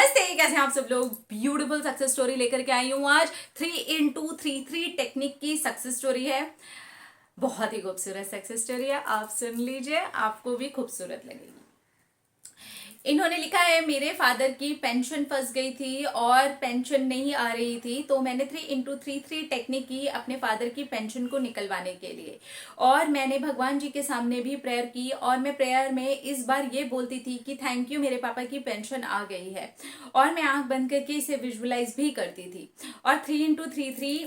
नमस्ते, कैसे हैं आप सब लोग। ब्यूटीफुल सक्सेस स्टोरी लेकर के आई हूं आज। 3x3 टेक्निक की सक्सेस स्टोरी है। बहुत ही खूबसूरत सक्सेस स्टोरी है, आप सुन लीजिए, आपको भी खूबसूरत लगेगी। इन्होंने लिखा है, मेरे फादर की पेंशन फंस गई थी और पेंशन नहीं आ रही थी, तो मैंने 3x3 टेक्निक की अपने फादर की पेंशन को निकलवाने के लिए। और मैंने भगवान जी के सामने भी प्रेयर की और मैं प्रेयर में इस बार ये बोलती थी कि थैंक यू, मेरे पापा की पेंशन आ गई है। और मैं आंख बंद करके इसे विजुअलाइज भी करती थी। और 3x3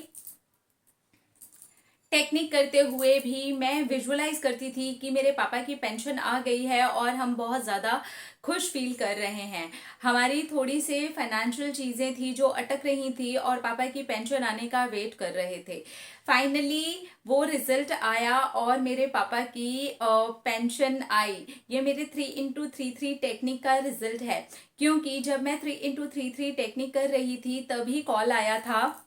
टेक्निक करते हुए भी मैं विजुअलाइज करती थी कि मेरे पापा की पेंशन आ गई है और हम बहुत ज़्यादा खुश फील कर रहे हैं। हमारी थोड़ी से फाइनेंशियल चीज़ें थी जो अटक रही थी और पापा की पेंशन आने का वेट कर रहे थे। फाइनली वो रिजल्ट आया और मेरे पापा की पेंशन आई। ये मेरे 3x3 टेक्निक का रिजल्ट है, क्योंकि जब मैं 3x3 टेक्निक कर रही थी तभी कॉल आया था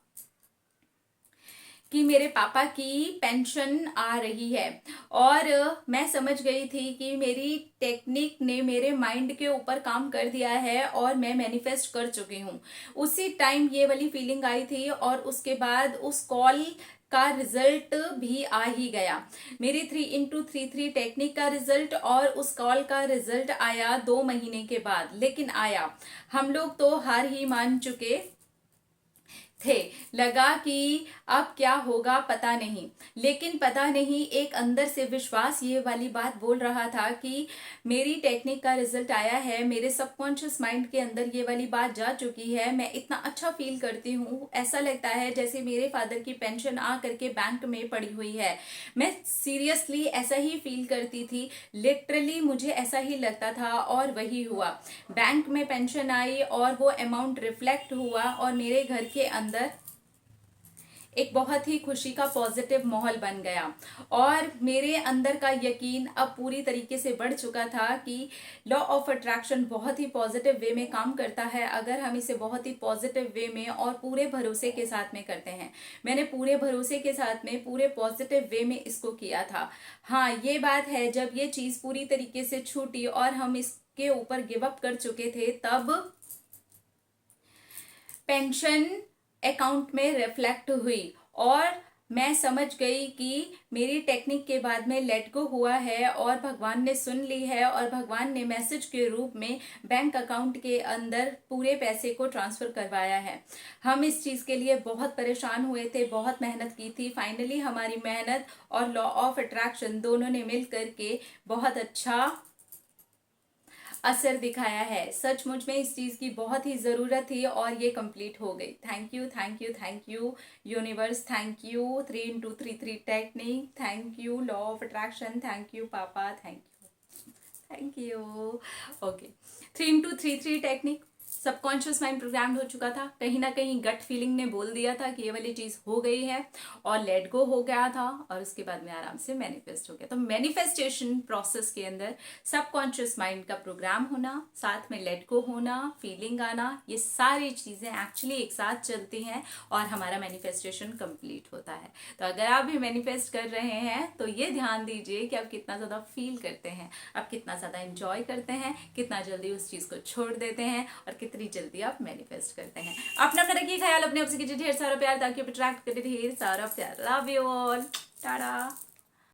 कि मेरे पापा की पेंशन आ रही है। और मैं समझ गई थी कि मेरी टेक्निक ने मेरे माइंड के ऊपर काम कर दिया है और मैं मैनिफेस्ट कर चुकी हूँ। उसी टाइम ये वाली फीलिंग आई थी और उसके बाद उस कॉल का रिजल्ट भी आ ही गया। मेरी 3x3 टेक्निक का रिजल्ट और उस कॉल का रिजल्ट आया 2 महीने के बाद, लेकिन आया। हम लोग तो हार ही मान चुके थे। लगा कि अब क्या होगा पता नहीं, लेकिन पता नहीं एक अंदर से विश्वास ये वाली बात बोल रहा था कि मेरी टेक्निक का रिजल्ट आया है। मेरे सबकॉन्शियस माइंड के अंदर ये वाली बात जा चुकी है। मैं इतना अच्छा फील करती हूँ, ऐसा लगता है जैसे मेरे फादर की पेंशन आ करके बैंक में पड़ी हुई है। मैं सीरियसली ऐसा ही फील करती थी, लिटरली मुझे ऐसा ही लगता था और वही हुआ। बैंक में पेंशन आई और वो अमाउंट रिफ्लेक्ट हुआ और मेरे घर के अंदर एक बहुत ही खुशी का पॉजिटिव माहौल बन गया। और मेरे अंदर का यकीन अब पूरी तरीके से बढ़ चुका था कि लॉ ऑफ अट्रैक्शन बहुत ही पॉजिटिव वे में काम करता है अगर हम इसे बहुत ही पॉजिटिव वे में और पूरे भरोसे के साथ में करते हैं। मैंने पूरे भरोसे के साथ में पूरे पॉजिटिव वे में इसको किया था। हाँ, ये बात है, जब ये चीज़ पूरी तरीके से छूटी और हम इसके ऊपर गिव अप कर चुके थे, तब पेंशन अकाउंट में रिफ्लेक्ट हुई और मैं समझ गई कि मेरी टेक्निक के बाद में लेट गो हुआ है और भगवान ने सुन ली है और भगवान ने मैसेज के रूप में बैंक अकाउंट के अंदर पूरे पैसे को ट्रांसफर करवाया है। हम इस चीज़ के लिए बहुत परेशान हुए थे, बहुत मेहनत की थी। फाइनली हमारी मेहनत और लॉ ऑफ अट्रैक्शन दोनों ने मिल करके बहुत अच्छा असर दिखाया है। सचमुच में इस चीज़ की बहुत ही ज़रूरत थी और ये कंप्लीट हो गई। Thank you, thank you, thank you universe, thank you 3x3 technique, thank you law of attraction, thank you पापा, thank you. Okay, 3x3 technique subconscious mind program हो चुका था। कहीं ना कहीं गट फीलिंग ने बोल दिया था कि ये वाली चीज हो गई है और लेट गो हो गया था और उसके बाद में आराम से मैनिफेस्ट हो गया। तो मैनिफेस्टेशन प्रोसेस के अंदर सबकॉन्शियस माइंड का प्रोग्राम होना, साथ में लेट गो होना, फीलिंग आना, ये सारी चीजें एक्चुअली एक साथ चलती हैं और हमारा मैनिफेस्टेशन कंप्लीट होता है। तो अगर आप भी मैनिफेस्ट कर रहे हैं तो ये ध्यान दीजिए कि आप कितना ज्यादा फील करते हैं, आप कितना ज्यादा एंजॉय करते हैं, कितना जल्दी उस चीज को छोड़ देते हैं और कितनी जल्दी आप मैनिफेस्ट करते हैं। अपना अपना रखिए ख्याल, अपने आपसे कीजिए ढेर सारा प्यार ताकि आप अट्रैक्ट करें ढेर सारा प्यार। Love you all, Tata.